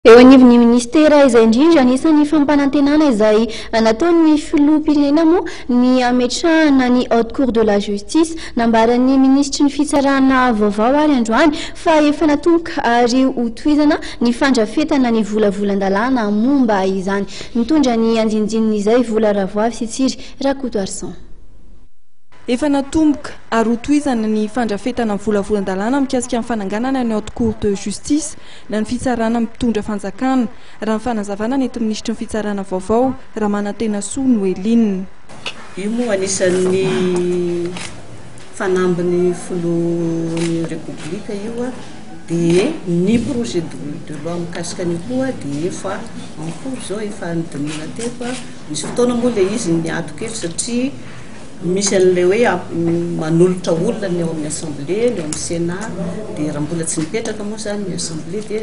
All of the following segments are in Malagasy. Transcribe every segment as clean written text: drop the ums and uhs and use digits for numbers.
Eo anivon'ny ministera izay indrindra anisan'ny fampanantenana izay nataon'ny filoham-pirenena moa ny ametrahana ny haute cour de la justice nambaran'ny ministry ny fitsarana vaovao ary androany fa efa natomboka ary hotohizana ny fandrafetana ny volavolan-dalàna momba izany. Mitondra ny andinindininy Vola Ravoavy sy Tsiry Rakoto Arson. Efa natomboka ary hotohizana ny fandrafetana volavolan-dalàna mikasika amin'ny fananganana ny haute cour de justice na ny fitsarana mitondra fanjakana raha ny fanazavana ny ministry ny fitsarana vaovao Ramanantena-Soa Noeline. Io moa anisan'ny fanambiny filohan'ny Repoblika io dia ny projet de loi mikasika ny koa dia efa en cours zao efa nidinina teo misy fotoana moa ilay izy niato kely satria misy an'ilay hoe manolotra olona ny ao amin'ny assemblée ny ao amin'ny sénat dia raha mbola tsy nipetraka moa zany ny assemblée dia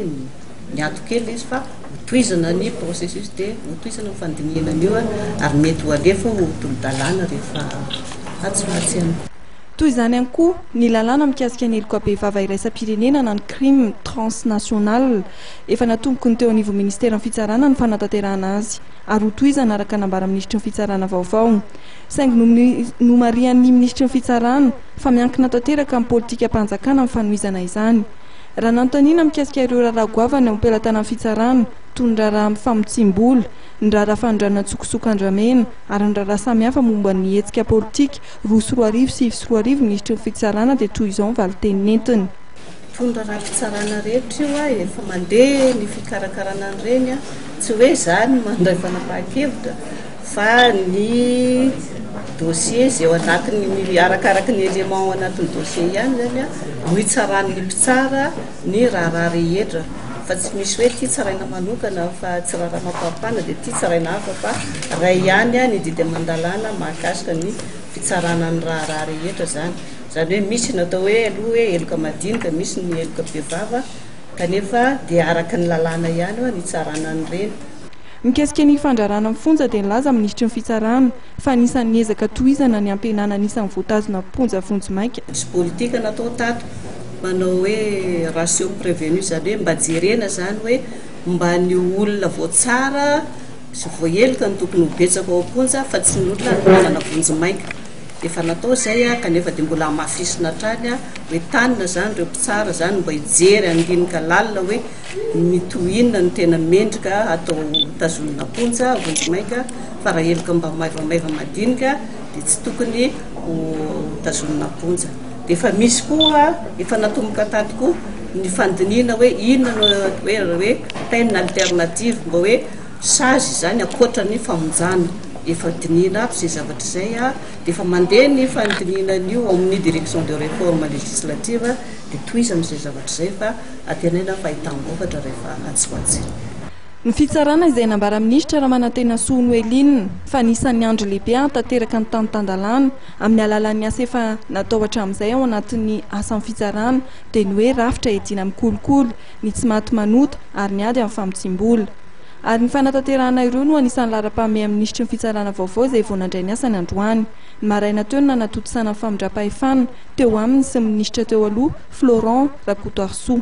niato kely izy fa hotohizana ny processus dia hotohizana ny fandiniana io ary mety ho alefa ho tolo-dalàna rehefa atsy any. Toy izany ihany koa ny lalàna mikasika ny heliko-behivava iraisam-pirenena na ny crime transnational efa natomboky ny teo anivon'ny ministera ny fitsarana ny fanatanterahana azy ary hotohizana araka nambara ministry ny fitsarana vaovao. Saingy nomarian'ny ministry ny fitsarana fa miankina tanteraka amin'ny politika mpanjakana amin'ny fanohizana izany. Raha nanontaniana mikasika ireo raharaha goavana ao am-pelatana ny fitsarana toy ny raharaha famotsim-bola, ny raharaha fanondrana tsokosokandramena ary ny raharaha samihafa momba ny hetsika politika roa sy roa arivo sy 4 ministry ny fitsarana dia toy izao ny valiteny nentiny. Fondra raha fitsarana rehetra io efa mandeha ny fikarakarana an'ireny tsy hoe zany mandray fanapahan-kevitra fa ny dossier zay ao anatiny arakaraka ny élément ao anatin'ny dossier ihany zany no hitsaran'ny mpitsara ny raharaha rehetra fa tsy misy hoe ty tsaraina manokana fa tsy raharaha mampampana dia ty tsaraina hafa fa ray ihany ny didy aman-dalàna mahakasika ny fitsarana ny raharaha rehetra zany hoe misy natao hoe aloha hoe heloka madinika misy ny heloka behivava kanefa dia araka ny lalàna ihany ny tsarana an'ireny. Mikasika ny fandrarana amin'ny fonja dia nilaza ministry ny fitsarana fa anisan'ny ezaka tohizana ny ampihenana anisan'ny voatazona mponja vonjimaika. Misy politika natao tato manao hoe ratio prévenu zany hoe mba jerena zany hoe mba ny olona voatsara sy voaheloka ny tokony hobetsaka ao am-ponja fa tsy ny olona manana vonjimaika. Efa natao zay kanefa dia mbola mafisina hatrany hoe tanina zany ireo mpitsara zany mba hijery andinika lalina hoe mitohinana ny tena mendrika atao tazonina ponja vonjimaika fa raha heloka mba maivamaiva madinika dia tsy tokony ho tazonina ponja. Dia efa misy koa efa natomboka tato koa ny fandiniana hoe inona hoe peine alternative mba hoe sazy zany akoatra ny famonjana efa diniana aby zay zavatra izay dia efa mandeha ny fandinianan'io amin'ny direction de réforme législative dia tohiza amin'izay zavatra izay fa atenena fahitam-bokatra rehefa atsy. Ny fitsarana izay nambara ministra Ramanantena-Soa Noeline fa anisan'ny andro lehibe tanteraka ny tany-tan-dalàna amin'ny alalan'ny asa efa natao hatramin'izay ao anatin'ny asan'ny fitsarana dia ny hoe rafitra edina mikolokolo ny tsy maty manota ary ny ady amin'ny famotsim-bola. Ary ny fanatanterahana ireo no anisan'ny lara-pameha amin'ny ministry ny fitsarana vaovao izay vao nandray ny asany androany. Ny maraina teo no nanatotosana famindram-pahefana teo aminy sy ministra teo aloha Florent Rakoto Arson.